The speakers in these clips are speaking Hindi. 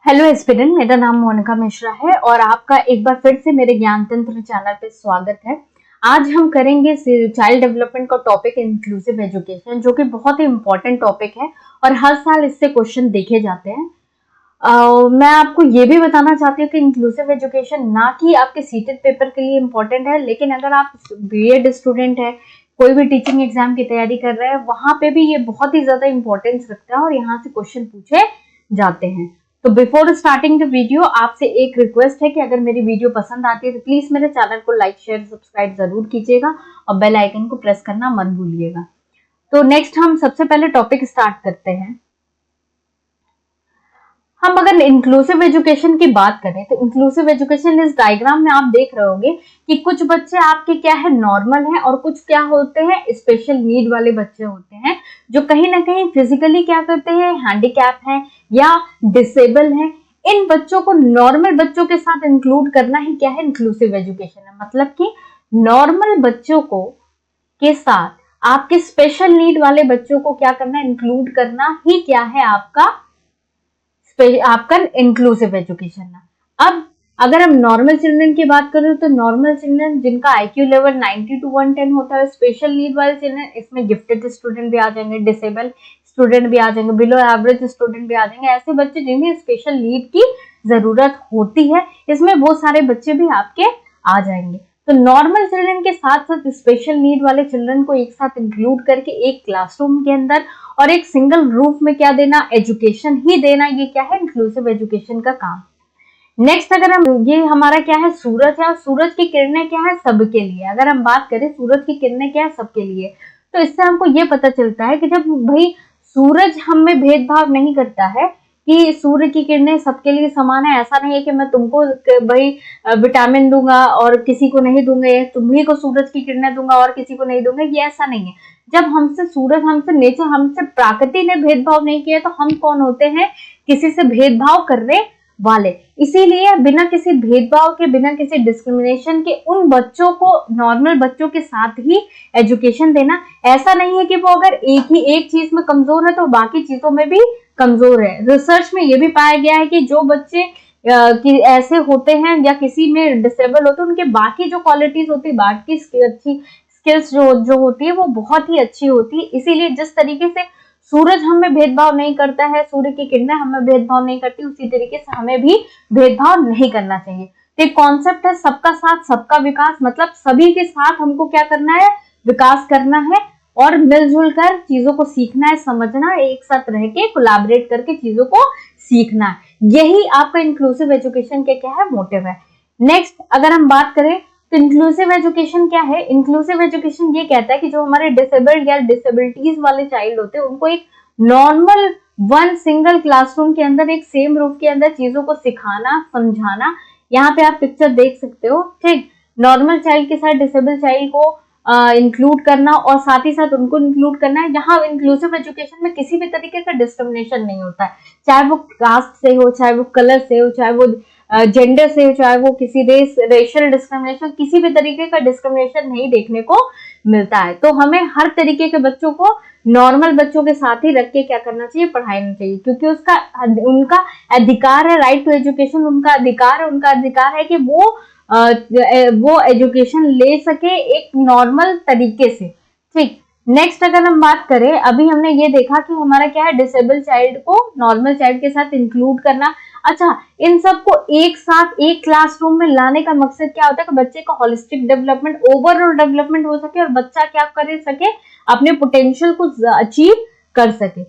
हेलो एस्पिरेंट, मेरा नाम मोनिका मिश्रा है और आपका एक बार फिर से मेरे ज्ञान तंत्र चैनल पे स्वागत है। आज हम करेंगे चाइल्ड डेवलपमेंट का टॉपिक इंक्लूसिव एजुकेशन, जो कि बहुत ही इम्पोर्टेंट टॉपिक है और हर साल इससे क्वेश्चन देखे जाते हैं। मैं आपको ये भी बताना चाहती हूँ कि इंक्लूसिव एजुकेशन ना कि आपके सीटेड पेपर के लिए इम्पोर्टेंट है, लेकिन अगर आप बीएड स्टूडेंट है, कोई भी टीचिंग एग्जाम की तैयारी कर रहे हैं, वहां पे भी ये बहुत ही ज्यादा इंपॉर्टेंस रखता है और यहाँ से क्वेश्चन पूछे जाते हैं। तो बिफोर स्टार्टिंग द वीडियो आपसे एक रिक्वेस्ट है कि अगर मेरी वीडियो पसंद आती है तो प्लीज मेरे चैनल को लाइक शेयर सब्सक्राइब जरूर कीजिएगा और बेल आइकन को प्रेस करना मत भूलिएगा। तो नेक्स्ट हम सबसे पहले टॉपिक स्टार्ट करते हैं। हम अगर इंक्लूसिव एजुकेशन की बात करें तो इंक्लूसिव एजुकेशन इस डायग्राम में आप देख रहे होंगे कि कुछ बच्चे आपके क्या है, नॉर्मल है, और कुछ क्या होते हैं, स्पेशल नीड वाले बच्चे होते हैं जो कहीं ना कहीं फिजिकली क्या करते हैं, हैंडीकैप है या डिसेबल है। इन बच्चों को नॉर्मल बच्चों के साथ इंक्लूड करना ही क्या है, इंक्लूसिव एजुकेशन है। मतलब कि नॉर्मल बच्चों को के साथ आपके स्पेशल नीड वाले बच्चों को क्या करना, इंक्लूड करना ही क्या है आपका इंक्लूसिव एजुकेशन है। अब अगर हम नॉर्मल चिल्ड्रन की बात करें तो नॉर्मल चिल्ड्रन जिनका आईक्यू लेवल 90 to 110 होता है, स्पेशल नीड वाले चिल्ड्रन, इसमें गिफ्टेड स्टूडेंट भी आ जाएंगे, डिसेबल स्टूडेंट भी आ जाएंगे, बिलो एवरेज स्टूडेंट भी आ जाएंगे। ऐसे बच्चे जिन्हें स्पेशल नीड की जरूरत होती है, इसमें वो सारे बच्चे भी आपके आ जाएंगे। तो नॉर्मल चिल्ड्रन के साथ साथ स्पेशल नीड वाले चिल्ड्रन को एक साथ इंक्लूड करके एक क्लासरूम के अंदर और एक सिंगल रूफ में क्या देना, एजुकेशन ही देना, ये क्या है, इंक्लूसिव एजुकेशन का काम। नेक्स्ट अगर हम, ये हमारा क्या है, सूरज है, और सूरज की किरणें क्या है, सबके लिए। अगर हम बात करें सूरज की किरणें क्या है, सबके लिए, तो इससे हमको ये पता चलता है कि जब भाई सूरज हम में भेदभाव नहीं करता है कि सूर्य की किरणें सबके लिए समान है। ऐसा नहीं है कि मैं तुमको भाई विटामिन दूंगा और किसी को नहीं दूंगा, या तुम्ही को सूरज की किरणें दूंगा और किसी को नहीं दूंगा, ये ऐसा नहीं है। जब हमसे सूरज, हमसे नेचर, हमसे प्रकृति ने भेदभाव नहीं किया तो हम कौन होते हैं, किसी से भेदभाव करने वाले। इसीलिए बिना किसी भेदभाव के, बिना किसी डिस्क्रिमिनेशन के उन बच्चों को, नॉर्मल बच्चों के साथ ही एजुकेशन देना। ऐसा नहीं है कि वो अगर एक चीज में कमजोर है तो बाकी चीजों में भी कमजोर है। रिसर्च में ये भी पाया गया है कि जो बच्चे कि ऐसे होते हैं या किसी में डिसेबल होते हैं, उनके बाकी जो क्वालिटीज होती है, बाकी अच्छी स्किल्स जो होती है, वो बहुत ही अच्छी होती है। इसीलिए जिस तरीके से सूरज हमें भेदभाव नहीं करता है, सूर्य की किरणें हमें भेदभाव नहीं करती, उसी तरीके से हमें भी भेदभाव नहीं करना चाहिए। तो कॉन्सेप्ट है सबका साथ सबका विकास। मतलब सभी के साथ हमको क्या करना है, विकास करना है और मिलजुल कर चीजों को सीखना है, समझना है, एक साथ रह के कोलैबोरेट करके चीजों को सीखना है। यही आपका इंक्लूसिव एजुकेशन के क्या है, मोटिव है। नेक्स्ट अगर हम बात करें तो इंक्लूसिव एजुकेशन क्या है, इंक्लूसिव एजुकेशन ये कहता है कि जो हमारे डिसेबल्ड या डिसेबिलिटीज वाले चाइल्ड होते हैं, उनको एक नॉर्मल वन सिंगल क्लासरूम के अंदर, एक सेम रूफ के अंदर चीजों को सिखाना, समझाना। यहाँ पे आप पिक्चर देख सकते हो, ठीक, नॉर्मल चाइल्ड के साथ डिसेबल चाइल्ड को इंक्लूड करना और साथ ही साथ उनको इंक्लूड करना है। जहाँ इंक्लूसिव एजुकेशन में किसी भी तरीके का डिस्क्रिमिनेशन नहीं होता है, चाहे वो कास्ट से हो, चाहे वो कलर से हो, चाहे वो जेंडर से हो, चाहे वो किसी रेशियल डिस्क्रिमिनेशन, किसी भी तरीके का डिस्क्रिमिनेशन नहीं देखने को मिलता है। तो हमें हर तरीके के बच्चों को नॉर्मल बच्चों के साथ ही रख के क्या करना चाहिए, पढ़ाना चाहिए, क्योंकि उनका अधिकार है, राइट टू एजुकेशन उनका अधिकार है। उनका अधिकार है कि वो एजुकेशन ले सके एक नॉर्मल तरीके से, ठीक। नेक्स्ट अगर हम बात करें, अभी हमने ये देखा कि हमारा क्या है, डिसेबल चाइल्ड को नॉर्मल चाइल्ड के साथ इंक्लूड करना। अच्छा, इन सबको एक साथ एक क्लासरूम में लाने का मकसद क्या होता है कि बच्चे का होलिस्टिक डेवलपमेंट, ओवरऑल डेवलपमेंट हो सके और बच्चा क्या कर सके, अपने पोटेंशियल को अचीव कर सके।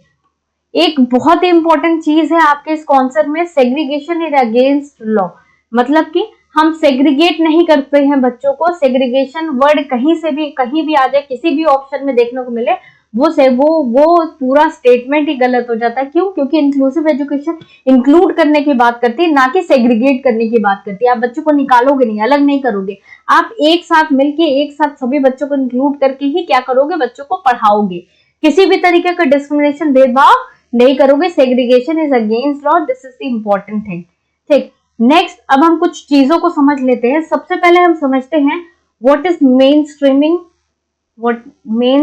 एक बहुत ही इंपॉर्टेंट चीज है आपके इस कॉन्सेप्ट में, सेग्रीगेशन इज अगेंस्ट लॉ। मतलब कि हम सेग्रीगेट नहीं करते हैं बच्चों को। सेग्रीगेशन वर्ड कहीं भी आ जाए, किसी भी ऑप्शन में देखने को मिले, वो पूरा स्टेटमेंट ही गलत हो जाता है। क्यों? क्योंकि इंक्लूसिव एजुकेशन इंक्लूड करने की बात करती है, ना कि सेग्रीगेट करने की बात करती है। आप बच्चों को निकालोगे नहीं, अलग नहीं करोगे, आप एक साथ मिलके, एक साथ सभी बच्चों को इंक्लूड करके ही क्या करोगे, बच्चों को पढ़ाओगे। किसी भी तरीके का डिस्क्रिमिनेशन, भेदभाव नहीं करोगे। Segregation is against law, this is the important thing, ठीक। नेक्स्ट अब हम कुछ चीजों को समझ लेते हैं। सबसे पहले हम समझते हैं what is main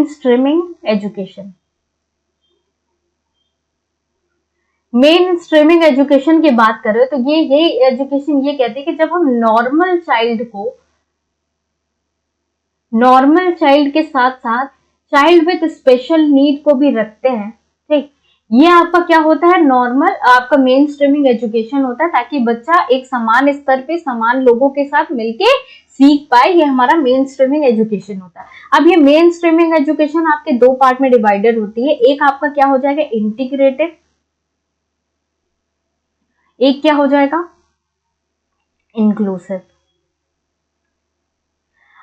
streaming education. Main streaming education की बात करें तो ये एजुकेशन ये कहती है कि जब हम नॉर्मल चाइल्ड के साथ साथ चाइल्ड विद स्पेशल नीड को भी रखते हैं, ठीक, ये आपका क्या होता है, नॉर्मल आपका मेन स्ट्रीमिंग एजुकेशन होता है, ताकि बच्चा एक समान स्तर पे समान लोगों के साथ मिलके सीख पाए, ये हमारा मेन स्ट्रीमिंग एजुकेशन होता है। अब ये मेन स्ट्रीमिंग एजुकेशन आपके दो पार्ट में डिवाइडेड होती है, एक आपका क्या हो जाएगा इंटीग्रेटेड, एक क्या हो जाएगा इंक्लूसिव।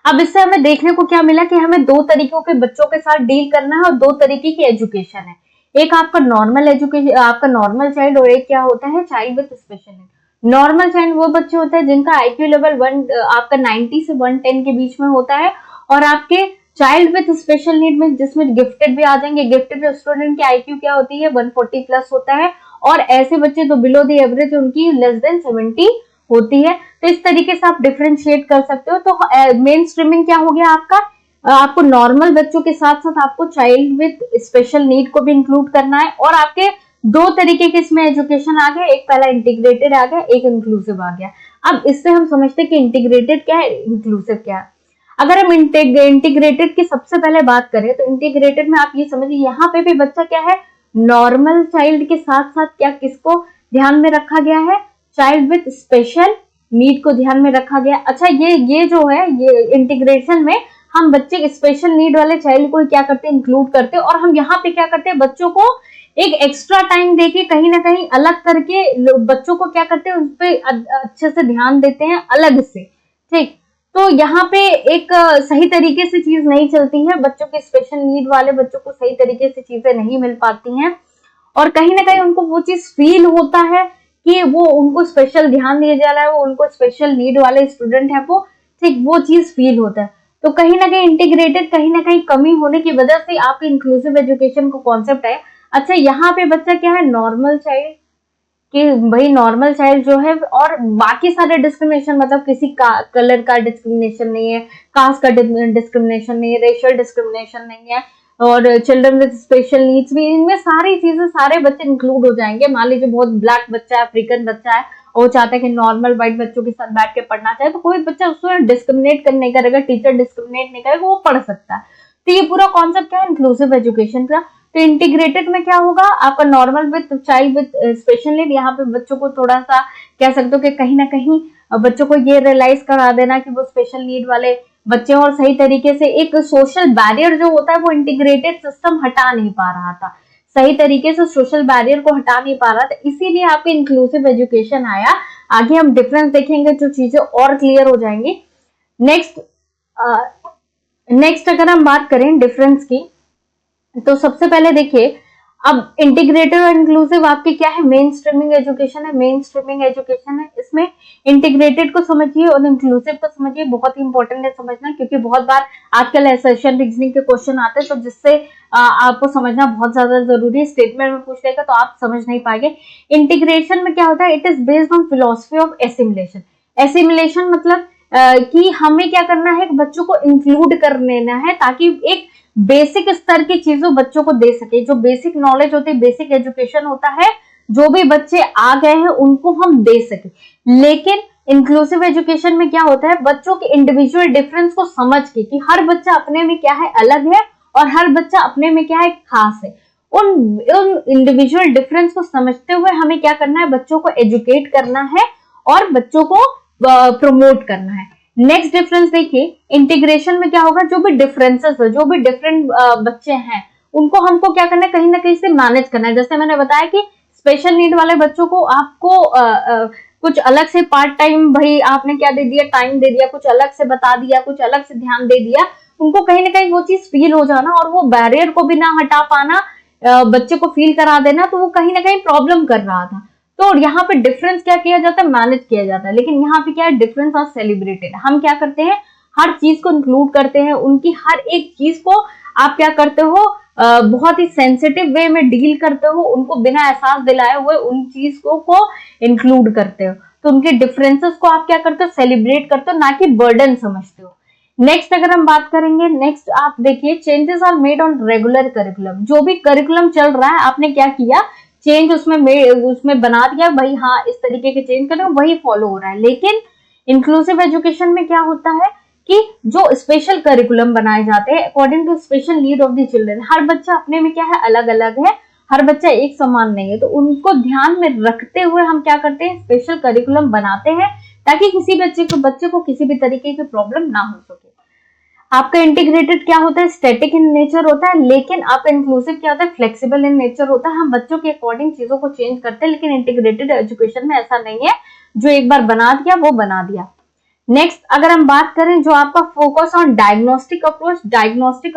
अब इससे हमें देखने को क्या मिला कि हमें दो तरीकों के बच्चों के साथ डील करना है और दो तरीके की एजुकेशन है, एक आपका नॉर्मल एजुकेशन, आपका नॉर्मल चाइल्ड, और एक क्या होता है child with special need. Normal child वो बच्चे होते हैं जिनका आईक्यू लेवल आपका 90 से 110 के बीच में होता है, और आपके चाइल्ड विद स्पेशल नीड में जिसमें गिफ्टेड भी आ जाएंगे, गिफ्टेड स्टूडेंट की आईक्यू क्या होती है 140 प्लस होता है, और ऐसे बच्चे तो बिलो द एवरेज उनकी लेस देन 70 होती है। तो इस तरीके से आप डिफरेंशिएट कर सकते हो। तो मेन स्ट्रीमिंग क्या हो गया आपका, आपको नॉर्मल बच्चों के साथ साथ आपको चाइल्ड विद स्पेशल नीड को भी इंक्लूड करना है, और आपके दो तरीके के इसमें एजुकेशन आ गए, एक पहला इंटीग्रेटेड आ गया, एक इंक्लूसिव आ गया। अब इससे हम समझते हैं कि इंटीग्रेटेड क्या है, इंक्लूसिव क्या है। अगर हम इंटीग्रेटेड की सबसे पहले बात करें तो इंटीग्रेटेड में आप ये समझिए यहाँ पे भी बच्चा क्या है, नॉर्मल चाइल्ड के साथ साथ क्या किसको ध्यान में रखा गया है, चाइल्ड विद स्पेशल नीड को ध्यान में रखा गया। अच्छा ये जो है ये इंटीग्रेशन में हम बच्चे स्पेशल नीड वाले चाइल्ड को क्या करते हैं, इंक्लूड करते हैं, और हम यहाँ पे क्या करते हैं, बच्चों को एक एक्स्ट्रा टाइम देके कहीं ना कहीं अलग करके बच्चों को क्या करते हैं, उस पर अच्छे से ध्यान देते हैं अलग से, ठीक। तो यहाँ पे एक सही तरीके से चीज नहीं चलती है, बच्चों के स्पेशल नीड वाले बच्चों को सही तरीके से चीजें नहीं मिल पाती हैं, और कहीं ना कहीं उनको वो चीज फील होता है कि वो उनको स्पेशल ध्यान दिया जा रहा है, वो उनको स्पेशल नीड वाले स्टूडेंट है वो, ठीक, वो चीज फील होता है। तो कहीं ना कहीं इंटीग्रेटेड कहीं ना कहीं कमी होने की वजह से आपके इंक्लूसिव एजुकेशन को कॉन्सेप्ट है। अच्छा यहाँ पे बच्चा क्या है, नॉर्मल चाइल्ड कि भाई नॉर्मल चाइल्ड जो है, और बाकी सारे डिस्क्रिमिनेशन मतलब किसी का कलर का डिस्क्रिमिनेशन नहीं है, कास्ट का डिस्क्रिमिनेशन नहीं है, रेशियल डिस्क्रिमिनेशन नहीं है, और चिल्ड्रन विद स्पेशल नीड्स भी, इनमें सारी चीजें सारे बच्चे इंक्लूड हो जाएंगे। मान लीजिए बहुत ब्लैक बच्चा है, अफ्रीकन बच्चा है, और वो चाहता है कि नॉर्मल व्हाइट बच्चों के साथ बैठ के पढ़ना चाहे, तो कोई बच्चा उसको डिस्क्रिमिनेट नहीं करेगा, टीचर डिस्क्रिमिनेट नहीं करेगा, वो पढ़ सकता है। तो ये पूरा कॉन्सेप्ट क्या है, इंक्लूसिव एजुकेशन का। तो इंटीग्रेटेड में क्या होगा, आपका normal with child with special need, यहाँ पे बच्चों को थोड़ा सा कह सकते हो कि कहीं ना कहीं बच्चों को ये रियलाइज करा देना कि वो स्पेशल नीड वाले बच्चे, और सही तरीके से एक सोशल बैरियर जो होता है वो इंटीग्रेटेड सिस्टम हटा नहीं पा रहा था, सही तरीके से सोशल बैरियर को हटा नहीं पा रहा था, इसीलिए आपके इंक्लूसिव एजुकेशन आया। आगे हम डिफरेंस देखेंगे, जो चीजें और क्लियर हो जाएंगी। नेक्स्ट अगर हम बात करें डिफरेंस की, तो सबसे पहले देखिए, अब इंटीग्रेटेड और इंक्लूसिव आपकी क्या है, मेन स्ट्रीमिंग एजुकेशन है, मेन स्ट्रीमिंग एजुकेशन है। इसमें इंटीग्रेटेड को समझिए और इंक्लूसिव को समझिए, बहुत ही इंपॉर्टेंट है समझना, क्योंकि बहुत बार आजकल असर्शन रीजनिंग के क्वेश्चन आते हैं, तो जिससे आपको समझना बहुत ज्यादा जरूरी है। स्टेटमेंट में पूछ लेगा तो आप समझ नहीं पाएंगे। इंटीग्रेशन में क्या होता है, it is based on philosophy of assimilation. Assimilation मतलब कि हमें क्या करना है, बच्चों को इंक्लूड कर लेना है, ताकि एक बेसिक स्तर की चीजों बच्चों को दे सके। जो बेसिक नॉलेज होती है, बेसिक एजुकेशन होता है, जो भी बच्चे आ गए हैं उनको हम दे सके। लेकिन इंक्लूसिव एजुकेशन में क्या होता है, बच्चों के इंडिविजुअल डिफरेंस को समझ के कि हर बच्चा अपने में क्या है, अलग है, और हर बच्चा अपने में क्या है, खास है। उन इंडिविजुअल डिफरेंस को समझते हुए हमें क्या करना है, बच्चों को एजुकेट करना है और बच्चों को प्रमोट करना है। नेक्स्ट डिफरेंस देखिए, इंटीग्रेशन में क्या होगा, जो भी डिफरेंसेस है, जो भी डिफरेंट बच्चे हैं, उनको हमको क्या करना है, कहीं ना कहीं से मैनेज करना है। जैसे मैंने बताया कि स्पेशल नीड वाले बच्चों को आपको कुछ अलग से पार्ट टाइम, भाई आपने क्या दे दिया, टाइम दे दिया, कुछ अलग से बता दिया, कुछ अलग से ध्यान दे दिया, उनको कहीं ना कहीं वो चीज फील हो जाना, और वो बैरियर को भी ना हटा पाना, बच्चे को फील करा देना, तो वो कहीं ना कहीं प्रॉब्लम कर रहा था। तो यहाँ पे डिफरेंस क्या किया जाता है, मैनेज किया जाता है। लेकिन यहाँ पे क्या है, डिफरेंस आर सेलिब्रेटेड। हम क्या करते हैं, हर चीज को इंक्लूड करते हैं, उनकी हर एक चीज को आप क्या करते हो, बहुत ही सेंसिटिव वे में डील करते हो, उनको बिना एहसास दिलाए हुए उन चीज को इंक्लूड करते हो। तो उनके डिफरेंसेस को आप क्या करते हो, सेलिब्रेट करते हो, ना कि बर्डन समझते हो। नेक्स्ट अगर हम बात करेंगे, नेक्स्ट आप देखिए, changes are made on regular curriculum. जो भी करिकुलम चल रहा है, आपने क्या किया, चेंज उसमें बना दिया भाई, हाँ इस तरीके के चेंज करें, वही फॉलो हो रहा है। लेकिन इंक्लूसिव एजुकेशन में क्या होता है कि जो स्पेशल करिकुलम बनाए जाते हैं according to special need of the children, हर बच्चा अपने में क्या है, अलग अलग है, हर बच्चा एक समान नहीं है, तो उनको ध्यान में रखते हुए हम क्या करते हैं, स्पेशल करिकुलम बनाते हैं ताकि किसी बच्चे को किसी भी तरीके की प्रॉब्लम ना हो सके। आपका इंटीग्रेटेड क्या होता है, स्टैटिक इन नेचर होता है, लेकिन आपका इंक्लूसिव क्या होता है, फ्लेक्सिबल इन नेचर होता है। हम बच्चों के अकॉर्डिंग चीजों को चेंज करते हैं, लेकिन इंटीग्रेटेड एजुकेशन में ऐसा नहीं है, जो एक बार बना दिया वो बना दिया। नेक्स्ट अगर हम बात करें, जो आपका फोकस ऑन डायग्नोस्टिक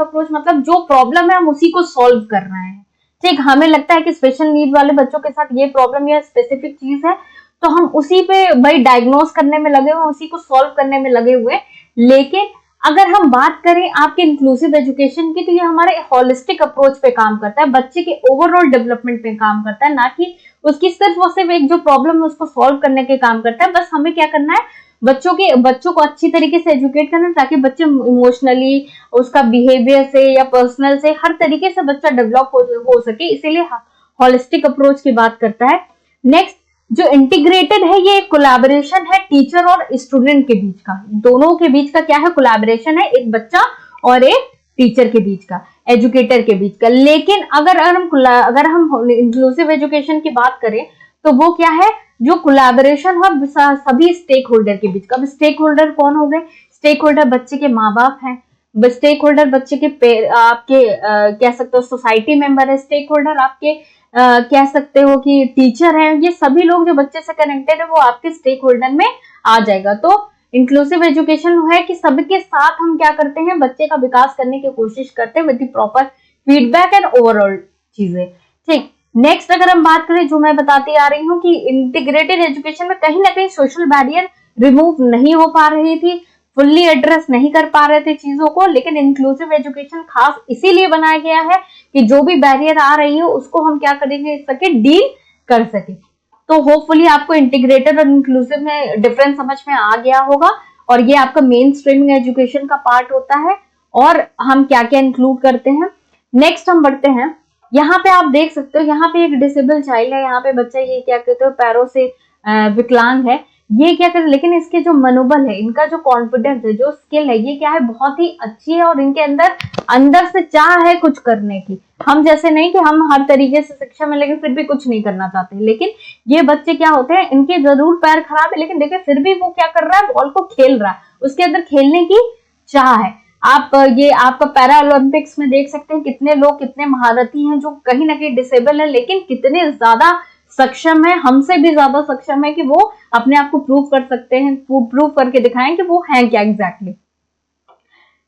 अप्रोच मतलब जो प्रॉब्लम है हम उसी को सॉल्व कर रहे हैं। ठीक, हमें लगता है कि स्पेशल नीड वाले बच्चों के साथ ये प्रॉब्लम या स्पेसिफिक चीज है, तो हम उसी पे भाई डायग्नोस करने में लगे हुए, उसी को सॉल्व करने में लगे हुए। लेकिन अगर हम बात करें आपके इंक्लूसिव एजुकेशन की, तो ये हमारे होलिस्टिक अप्रोच पे काम करता है, बच्चे के ओवरऑल डेवलपमेंट पे काम करता है, ना कि उसकी सिर्फ और सिर्फ एक जो प्रॉब्लम है उसको सॉल्व करने के काम करता है। बस हमें क्या करना है, बच्चों को अच्छी तरीके से एजुकेट करना, ताकि बच्चे इमोशनली, उसका बिहेवियर से या पर्सनल से हर तरीके से बच्चा डेवलप हो सके, इसीलिए होलिस्टिक अप्रोच की बात करता है। नेक्स्ट जो इंटीग्रेटेड है, ये कोलैबोरेशन है टीचर और स्टूडेंट के बीच का, दोनों के बीच का क्या है, कोलैबोरेशन है, एक बच्चा और एक टीचर के बीच का, एजुकेटर के बीच का। लेकिन अगर हम इंक्लूसिव एजुकेशन की बात करें, तो वो क्या है, जो कोलैबोरेशन है सभी स्टेक होल्डर के बीच का। अब स्टेक होल्डर कौन हो गए, स्टेक होल्डर बच्चे के माँ बाप हैं, स्टेक होल्डर बच्चे के आपके कह सकते हो सोसाइटी मेंबर है, स्टेक होल्डर आपके कह सकते हो कि टीचर हैं, ये सभी लोग जो बच्चे से कनेक्टेड है वो आपके स्टेक होल्डर में आ जाएगा। तो इंक्लूसिव एजुकेशन है कि सबके साथ हम क्या करते हैं, बच्चे का विकास करने की कोशिश करते हैं with the proper feedback and overall चीजें। ठीक, नेक्स्ट अगर हम बात करें, जो मैं बताती आ रही हूँ कि इंटीग्रेटेड एजुकेशन में कहीं ना कहीं सोशल बैरियर रिमूव नहीं हो पा रही थी, फुल्ली एड्रेस नहीं कर पा रहे थे चीजों को, लेकिन इंक्लूसिव एजुकेशन खास इसीलिए बनाया गया है कि जो भी बैरियर आ रही है उसको हम क्या करेंगे, सके डील कर सके। तो होपफुली आपको इंटीग्रेटेड और इंक्लूसिव में डिफरेंस समझ में आ गया होगा, और ये आपका मेन स्ट्रीमिंग एजुकेशन का पार्ट होता है, और हम क्या क्या इंक्लूड करते हैं। नेक्स्ट हम बढ़ते हैं, यहाँ पे आप देख सकते हो, यहाँ पे एक डिसेबल चाइल्ड है, यहाँ पे बच्चा ये क्या कहते हो पैरों से विकलांग है, ये क्या कर, लेकिन इसके जो मनोबल है, इनका जो कॉन्फिडेंस है, जो स्किल है, ये क्या है, बहुत ही अच्छी है, और इनके अंदर से चाह है कुछ करने की। हम जैसे नहीं कि हम हर तरीके से शिक्षा में लेकिन फिर भी कुछ नहीं करना चाहते, लेकिन ये बच्चे क्या होते हैं, इनके जरूर पैर खराब है, लेकिन देखिए फिर भी वो क्या कर रहा है, बॉल को खेल रहा है, उसके अंदर खेलने की चाह है। आप ये आपका पैरा ओलंपिक्स में देख सकते हैं, कितने लोग कितने महारथी हैं जो कहीं ना कहीं डिसेबल है, लेकिन कितने ज्यादा सक्षम है, हमसे भी ज्यादा सक्षम है कि वो अपने आप को प्रूव कर सकते हैं, प्रूव करके दिखाएं कि वो हैं क्या एग्जैक्टली।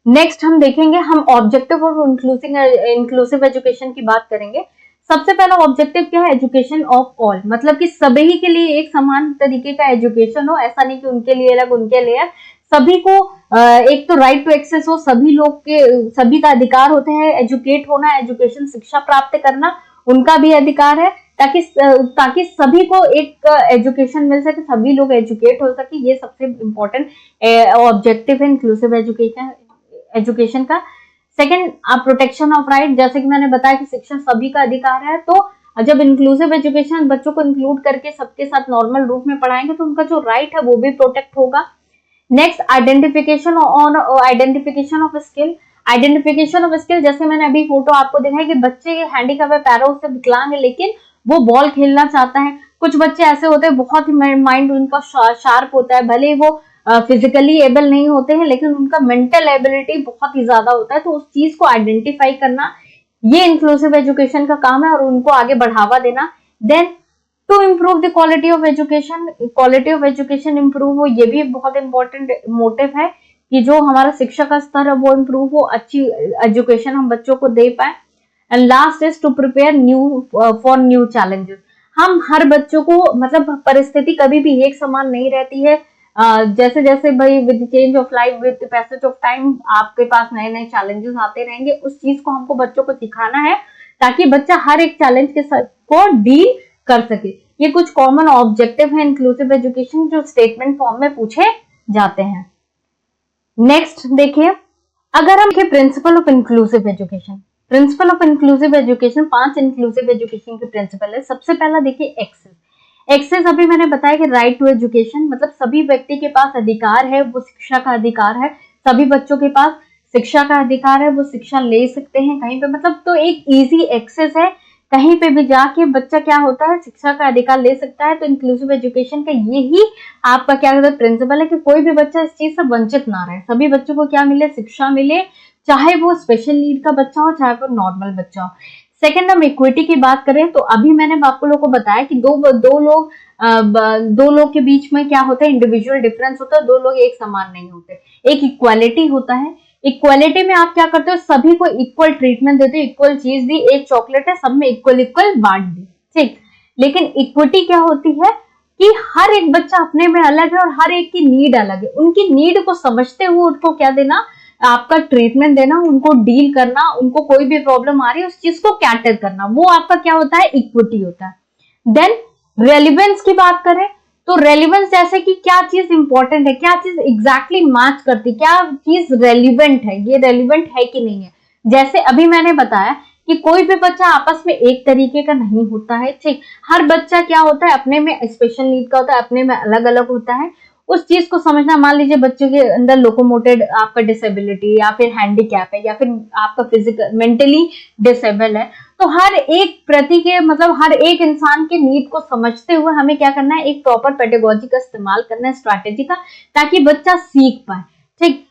नेक्स्ट हम देखेंगे, हम ऑब्जेक्टिव और इंक्लूसिव एजुकेशन की बात करेंगे। सबसे पहला ऑब्जेक्टिव क्या है, एजुकेशन ऑफ ऑल, मतलब कि सभी के लिए एक समान तरीके का एजुकेशन हो, ऐसा नहीं कि उनके लिए अलग उनके लिए, सभी को एक तो राइट टू एक्सेस हो, सभी का अधिकार होते हैं एजुकेट होना, एजुकेशन शिक्षा प्राप्त करना उनका भी अधिकार है, ताकि सभी को एक एजुकेशन मिल सके, सभी लोग एजुकेट हो सके। ये सबसे इम्पोर्टेंट ऑब्जेक्टिव है इंक्लूसिव एजुकेशन का। सेकंड, प्रोटेक्शन ऑफ राइट, जैसे कि मैंने बताया कि शिक्षा सभी का अधिकार है, तो जब इंक्लूसिव एजुकेशन बच्चों को इंक्लूड करके सबके साथ नॉर्मल रूप में पढ़ाएंगे तो उनका जो राइट है वो भी प्रोटेक्ट होगा। नेक्स्ट, आइडेंटिफिकेशन ऑफ स्किल, जैसे मैंने अभी फोटो आपको दिखाई कि बच्चे हैंडीकैप है, पैरों से विकलांग है, लेकिन वो बॉल खेलना चाहता है। कुछ बच्चे ऐसे होते हैं बहुत ही माइंड उनका शार्प होता है, भले वो फिजिकली एबल नहीं होते हैं, लेकिन उनका मेंटल एबिलिटी बहुत ही ज्यादा होता है, तो उस चीज को आइडेंटिफाई करना ये इंक्लूसिव एजुकेशन का काम है, और उनको आगे बढ़ावा देना। Then to improve the quality of education improve हो, ये भी बहुत इंपॉर्टेंट मोटिव है कि जो हमारा शिक्षा का स्तर है वो इम्प्रूव हो, अच्छी एजुकेशन हम बच्चों को दे पाए। And last is to prepare for new challenges. हम हर बच्चों को, मतलब परिस्थिति कभी भी एक समान नहीं रहती है, जैसे जैसे भाई with change of life, with passage of time आपके पास नए नए चैलेंजेस आते रहेंगे, उस चीज को हमको बच्चों को सिखाना है ताकि बच्चा हर एक चैलेंज के साथ को डील कर सके। ये कुछ कॉमन ऑब्जेक्टिव है इंक्लूसिव एजुकेशन जो स्टेटमेंट फॉर्म में पूछे जाते हैं। नेक्स्ट देखिए, अगर हम principle of inclusive education, principle of inclusive education, 5 inclusive education के प्रिंसिपल है। सबसे पहला देखिए एक्सेस। एक्सेस अभी मैंने बताया कि राइट टू एजुकेशन, मतलब सभी व्यक्ति के पास अधिकार है, वो शिक्षा का अधिकार है। सभी बच्चों के पास शिक्षा का अधिकार है, वो शिक्षा ले सकते हैं कहीं पे, मतलब तो एक इजी एक्सेस है, कहीं पे भी जाके बच्चा क्या होता है शिक्षा का अधिकार ले सकता है। तो इंक्लूसिव एजुकेशन का यही आपका क्या कहते हैं प्रिंसिपल है कि कोई भी बच्चा इस चीज से वंचित ना रहे, सभी बच्चों को क्या मिले, शिक्षा मिले, चाहे वो स्पेशल नीड का बच्चा हो चाहे वो नॉर्मल बच्चा हो। सेकंड, हम इक्विटी की बात करें तो अभी मैंने आपको लोगों को बताया कि दो लोग के बीच में क्या होता है, इंडिविजुअल डिफरेंस होता है, दो लोग एक समान नहीं होते, एक इक्वालिटी होता है। इक्वालिटी में आप क्या करते हो, सभी को इक्वल ट्रीटमेंट देते हो, इक्वल चीज दी, एक चॉकलेट है सब में इक्वल इक्वल बांट दी, ठीक। लेकिन इक्विटी क्या होती है कि हर एक बच्चा अपने में अलग है और हर एक की नीड अलग है, उनकी नीड को समझते हुए उनको क्या देना, आपका ट्रीटमेंट देना, उनको डील करना, उनको कोई भी प्रॉब्लम आ रही है उस चीज को कैटर करना, वो आपका क्या होता है, इक्विटी होता है। देन रेलिवेंस की बात करें तो रेलिवेंस जैसे कि क्या चीज इंपॉर्टेंट है, क्या चीज एग्जैक्टली मैच करती, क्या चीज रेलिवेंट है, ये रेलिवेंट है कि नहीं है। जैसे अभी मैंने बताया कि कोई भी बच्चा आपस में एक तरीके का नहीं होता है, ठीक। हर बच्चा क्या होता है अपने में स्पेशल नीड का होता है, अपने में अलग अलग होता है। उस चीज को समझना, मान लीजिए बच्चों के अंदर लोकोमोटेड आपका डिसेबिलिटी या फिर हैंडीकैप है या फिर आपका फिजिकल मेंटली डिसेबल है, तो हर एक प्रति के मतलब हर एक इंसान के नीड को समझते हुए हमें क्या करना है, एक प्रॉपर पेडागोजी का इस्तेमाल करना है, स्ट्रैटेजी का, ताकि बच्चा सीख पाए, ठीक।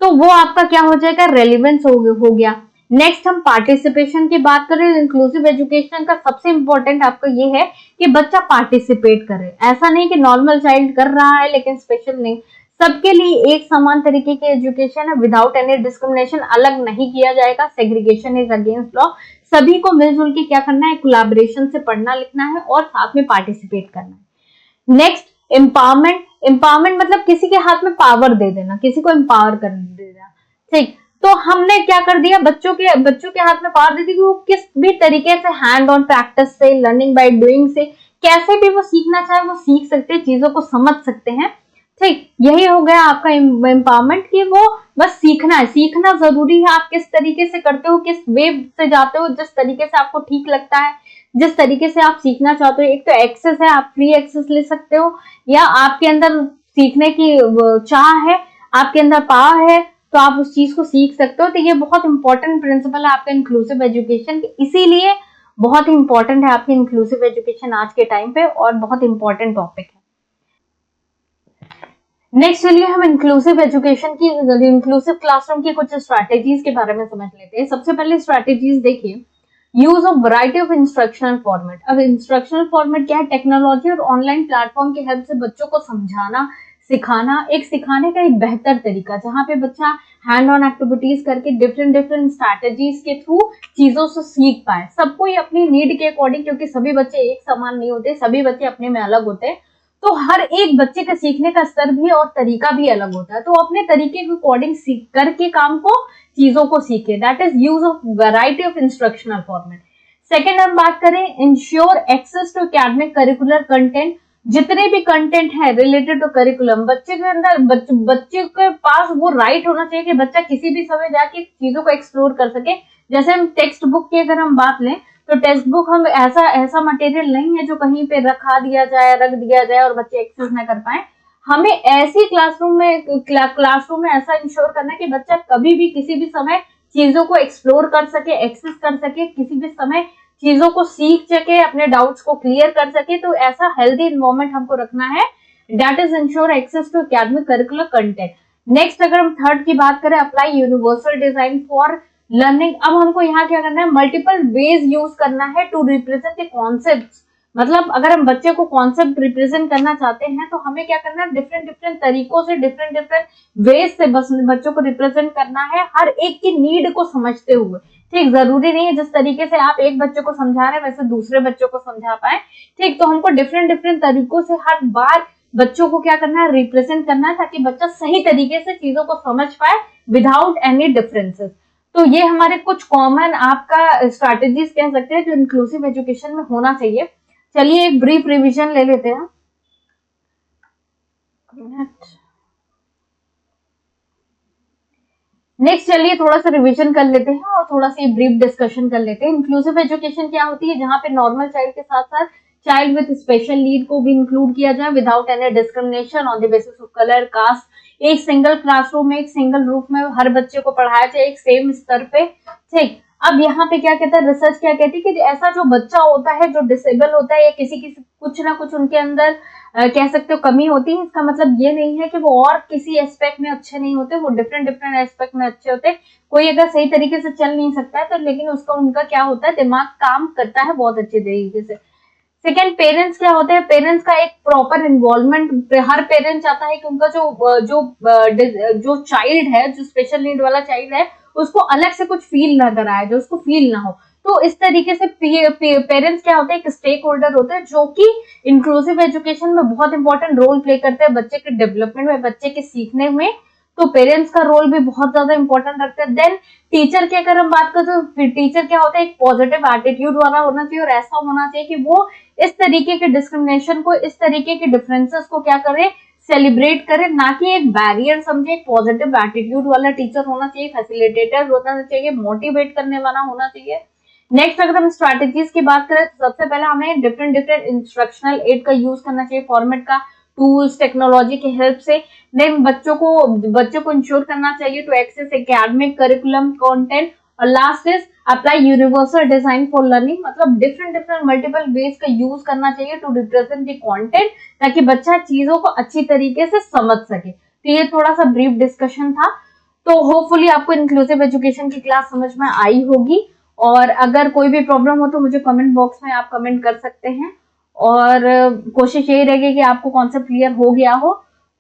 तो वो आपका क्या हो जाएगा, रेलिवेंस हो गया। नेक्स्ट हम पार्टिसिपेशन की बात करें, इंक्लूसिव एजुकेशन का सबसे इंपॉर्टेंट आपका ये है कि बच्चा पार्टिसिपेट करे। ऐसा नहीं कि नॉर्मल चाइल्ड कर रहा है लेकिन स्पेशल नहीं, सबके लिए एक समान तरीके की एजुकेशन है, विदाउट एनी डिस्क्रिमिनेशन, अलग नहीं किया जाएगा, सेग्रीगेशन इज अगेंस्ट लॉ। सभी को मिलजुल के क्या करना है, कोलैबोरेशन से पढ़ना लिखना है और साथ में पार्टिसिपेट करना है। Next, empowerment. एम्पावरमेंट मतलब किसी के हाथ में पावर दे देना, किसी को एम्पावर कर देना, ठीक। तो हमने क्या कर दिया, बच्चों के हाथ में पावर दे दी कि वो किस भी तरीके से हैंड ऑन प्रैक्टिस से, लर्निंग बाय डूइंग से, कैसे भी वो सीखना चाहे वो सीख सकते हैं, चीजों को समझ सकते हैं, ठीक। यही हो गया आपका एम्पावरमेंट कि वो बस सीखना है, सीखना जरूरी है, आप किस तरीके से करते हो, किस वे से जाते हो, जिस तरीके से आपको ठीक लगता है, जिस तरीके से आप सीखना चाहते हो। एक तो एक्सेस है, आप फ्री एक्सेस ले सकते हो, या आपके अंदर सीखने की चाह है, आपके अंदर पावर है, तो आप उस चीज को सीख सकते हो। तो ये बहुत इंपॉर्टेंट प्रिंसिपल है आपका इंक्लूसिव एजुकेशन, इसीलिए बहुत इंपॉर्टेंट है आपकी इंक्लूसिव एजुकेशन आज के टाइम पे, और बहुत इंपॉर्टेंट टॉपिक है। नेक्स्ट चलिए हम इंक्लूसिव एजुकेशन की, इंक्लूसिव क्लासरूम की कुछ स्ट्रैटेजीज के बारे में समझ लेते हैं। सबसे पहले स्ट्रैटेजीज देखिए, use of variety of instructional format. अब इंस्ट्रक्शनल फॉर्मेट क्या है, टेक्नोलॉजी और ऑनलाइन प्लेटफॉर्म की हेल्प से बच्चों को समझाना, सिखाना, एक सिखाने का एक बेहतर तरीका, जहाँ पे बच्चा हैंड ऑन एक्टिविटीज करके डिफरेंट स्ट्रैटेजीज के थ्रू चीजों से सीख पाए। सबको ही अपनी नीड के अकॉर्डिंग, क्योंकि सभी बच्चे एक समान नहीं होते, सभी बच्चे अपने में अलग होते हैं, तो हर एक बच्चे का सीखने का स्तर भी और तरीका भी अलग होता है, तो अपने तरीके के अकॉर्डिंग सीख करके काम को, चीजों को सीखे, that is use of variety of instructional format. Second हम बात करें, ensure access to academic curricular content. जितने भी कंटेंट है रिलेटेड टू करिकुलम, बच्चे के अंदर बच्चे के पास वो राइट होना चाहिए कि बच्चा किसी भी समय जाके चीजों को एक्सप्लोर कर सके। जैसे हम टेक्स्ट बुक की अगर हम बात लें तो टेक्स्ट बुक हम ऐसा मटेरियल नहीं है जो कहीं पे रख दिया जाए और बच्चे एक्सेस न कर पाए। हमें ऐसी क्लासरूम में ऐसा इंश्योर करना है कि बच्चा कभी भी किसी भी समय चीजों को एक्सप्लोर कर सके, एक्सेस कर सके, किसी भी समय चीजों को सीख सके, अपने डाउट्स को क्लियर कर सके। तो ऐसा हेल्दी इन्वायरमेंट हमको रखना है, that is ensure access to academic curricular content. Next अगर हम थर्ड की बात करें, apply universal design for learning. अब हमको यहाँ क्या करना है, मल्टीपल वेज यूज करना है टू रिप्रेजेंट द कॉन्सेप्ट। मतलब अगर हम बच्चे को कॉन्सेप्ट रिप्रेजेंट करना चाहते हैं तो हमें क्या करना है, डिफरेंट तरीकों से, डिफरेंट वेज से बच्चों को रिप्रेजेंट करना है, हर एक की नीड को समझते हुए, ठीक। जरूरी नहीं है जिस तरीके से आप एक बच्चे को समझा रहे हैं वैसे दूसरे बच्चों को समझा पाए, ठीक। तो हमको डिफरेंट तरीकों से हर बार बच्चों को क्या करना है, रिप्रेजेंट करना है, ताकि बच्चा सही तरीके से चीजों को समझ पाए विदाउट एनी डिफरेंसेस। तो ये हमारे कुछ कॉमन आपका स्ट्रैटेजीज कह सकते हैं जो इंक्लूसिव एजुकेशन में होना चाहिए। चलिए एक ब्रीफ रिवीजन ले लेते हैं। नेक्स्ट चलिए थोड़ा सा रिवीजन कर लेते हैं और थोड़ा सा ब्रीफ डिस्कशन कर लेते हैं। इंक्लूसिव एजुकेशन क्या होती है, जहाँ पे नॉर्मल चाइल्ड के साथ साथ चाइल्ड विद स्पेशल नीड को भी इंक्लूड किया जाए without any discrimination on the basis of colour, caste. एक सिंगल क्लासरूम में, एक सिंगल रूफ में हर बच्चे को पढ़ाया जाए एक सेम स्तर पे, ठीक। अब यहाँ पे क्या कहता है, रिसर्च क्या कहती है कि ऐसा जो बच्चा होता है जो डिसेबल होता है या किसी किसी कुछ ना कुछ उनके अंदर कह सकते हो कमी होती है, इसका मतलब ये नहीं है कि वो और किसी एस्पेक्ट में अच्छे नहीं होते, वो डिफरेंट डिफरेंट एस्पेक्ट में अच्छे होते हैं। कोई अगर सही तरीके से चल नहीं सकता है तो लेकिन उसका उनका क्या होता है, दिमाग काम करता है बहुत अच्छे तरीके से। सेकेंड, पेरेंट्स क्या होते हैं, पेरेंट्स का एक प्रॉपर इन्वॉल्वमेंट। हर पेरेंट चाहता है कि उनका जो चाइल्ड है, जो स्पेशल नीड वाला चाइल्ड है, उसको अलग से कुछ फील ना कराए, जो उसको फील ना हो। तो इस तरीके से पेरेंट्स क्या होते हैं, एक स्टेक होल्डर होते हैं जो कि इंक्लूसिव एजुकेशन में बहुत इंपॉर्टेंट रोल प्ले करते हैं बच्चे के डेवलपमेंट में, बच्चे के सीखने में। तो पेरेंट्स का रोल भी बहुत ज्यादा इंपॉर्टेंट रखता है। देन टीचर की अगर हम बात करें तो फिर टीचर क्या होता है, एक पॉजिटिव एटीट्यूड वाला होना चाहिए और ऐसा होना चाहिए कि वो इस तरीके के डिस्क्रिमिनेशन को, इस तरीके के डिफरेंसेस को क्या करे, सेलिब्रेट करे, ना कि एक बैरियर समझे। एक पॉजिटिव एटीट्यूड वाला टीचर होना चाहिए, फैसिलिटेटर होना चाहिए, मोटिवेट करने वाला होना चाहिए। नेक्स्ट अगर हम स्ट्रैटेजीज की बात करें तो सबसे पहले हमें डिफरेंट डिफरेंट इंस्ट्रक्शनल एड का यूज करना चाहिए, फॉर्मेट का, टूल्स, टेक्नोलॉजी की हेल्प से। देन बच्चों को इंश्योर करना चाहिए to access academic curriculum content. और last is apply universal design for learning, मतलब डिफरेंट डिफरेंट मल्टीपल वेज का यूज करना चाहिए टू रिप्रेजेंट द कंटेंट, ताकि बच्चा चीजों को अच्छी तरीके से समझ सके। तो ये थोड़ा सा ब्रीफ डिस्कशन था। तो होपफुली आपको इंक्लूसिव एजुकेशन की क्लास समझ में आई होगी, और अगर कोई भी प्रॉब्लम हो तो मुझे कमेंट बॉक्स में आप कमेंट कर सकते हैं। और कोशिश यही रहेगी कि आपको कॉन्सेप्ट क्लियर हो गया हो।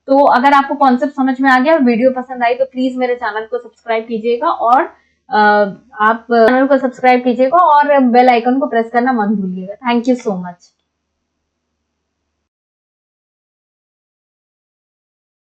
तो अगर आपको कॉन्सेप्ट समझ में आ गया और वीडियो पसंद आई तो प्लीज मेरे चैनल को सब्सक्राइब कीजिएगा, और आप चैनल को सब्सक्राइब कीजिएगा और बेल आइकन को प्रेस करना मत भूलिएगा। Thank you so much.